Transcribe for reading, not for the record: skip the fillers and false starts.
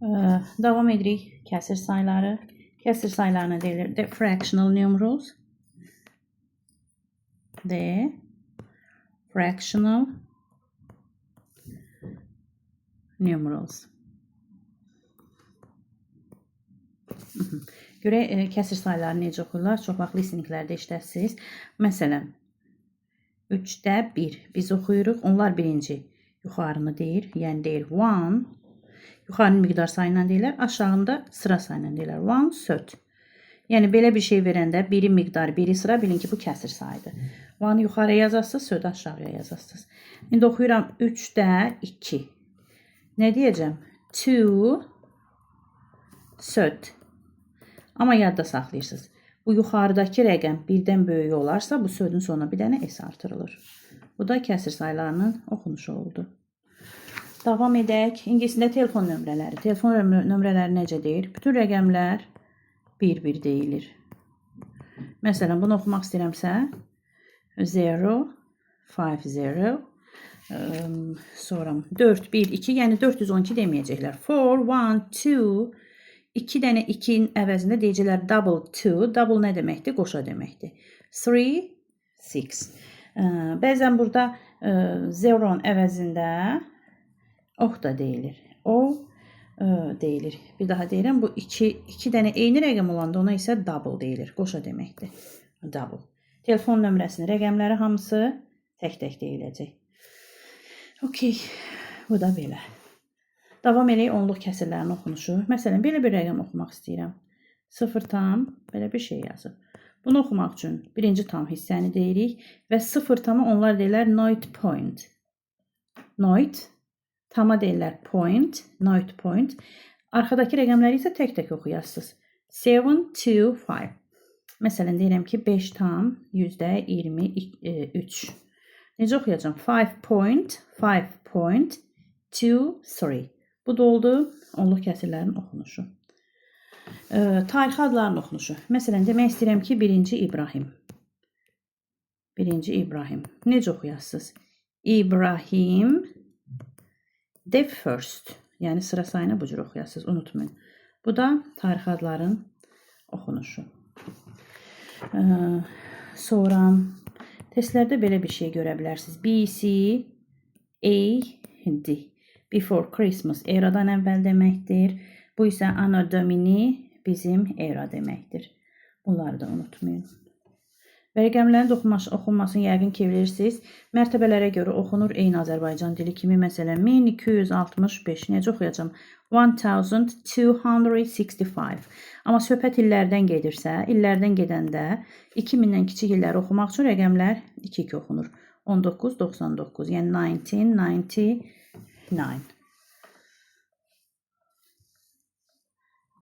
Davam edirik kəsir sayları. Kəsir saylarına deyilir the fractional numerals. The fractional numerals. Görək kəsir sayları necə oxuyurlar? Çox vaxt listeninglərdə işlətsiniz. Məsələn, 3-də 1 biz oxuyuruq. Onlar birinci yuxarını deyir. Yəni deyir 1. Yuxarını miqdar sayından deyirlər. Aşağında sıra sayından deyirlər. 1 söt. Yəni belə bir şey verəndə biri miqdar, biri sıra bilin ki bu kəsir sayıdır. 1-ı yuxarıya yazasınız, sötü aşağıya yazasınız. İndi oxuyuram 3-də 2. Nə deyəcəm? 2 söt. Amma yadda saxlayırsınız. Bu yuxarıdakı rəqəm birdən böyük olarsa, bu sözün sonuna bir dənə S artırılır. Bu da kəsir saylarının oxunuşu oldu. Davam edək. İngiliscə telefon nömrələri. Telefon nömrələri necə deyir? Bütün rəqəmlər bir-bir deyilir. Məsələn, bunu oxumaq istəyirəmsə 0, 5, 0, sonra 4, 1, 2, yəni 412 deməyəcəklər. 4, 1, 2, 2 dənə 2-nin əvəzində deyəcəklər double 2. Double nə deməkdir? Qoşa deməkdir. 3, 6. Bəzən burada 0-nun əvəzində ox da deyilir. O deyilir. Bir daha deyirəm. Bu 2 dənə eyni rəqəm olanda ona isə double deyilir. Qoşa deməkdir. Double. Telefon nömrəsinin rəqəmləri hamısı tək-tək deyiləcək. Okey. Bu da belə. Davam edək onluq kəsirlərin oxunuşu. Məsələn, belə bir rəqəm oxumaq istəyirəm. 0 tam, belə bir şey yazıb. Bunu oxumaq üçün birinci tam hissəni deyirik və 0 tamı onlar deyirlər note point. Note, tama deyirlər point, note point. Arxadakı rəqəmləri isə tək-tək oxuyasınız. 7, 2, 5. Məsələn, deyirəm ki, 5 tam, %23. Necə oxuyacağım? 5 point, 5 point, 2, 3. Bu da oldu onluq kəsirlərin oxunuşu. Tarixi adların oxunuşu. Məsələn, demək istəyirəm ki, 1-ci İbrahim. 1-ci İbrahim. Necə oxuyasınız? İbrahim the first. Yəni sıra sayını bu cür oxuyasınız. Unutmayın. Bu da tarixi adların oxunuşu. Sonra testlərdə belə bir şey görə bilərsiniz. B, C, A, D. Before Christmas eradan əvvəl deməkdir. Bu isə Anno Domini bizim era deməkdir. Bunları da unutmayın. Və rəqəmlərin oxunmasını yəqin ki bilirsiniz. Mərtəbələrə görə oxunur eyni Azərbaycan dili kimi. Məsələn, 1265. Necə oxuyacağım? 1265. Amma söhbət illərdən gedirsə, illərdən gedəndə 2000-dən kiçik illəri oxumaq üçün rəqəmlər 2-2 oxunur. 1999, yəni 1999.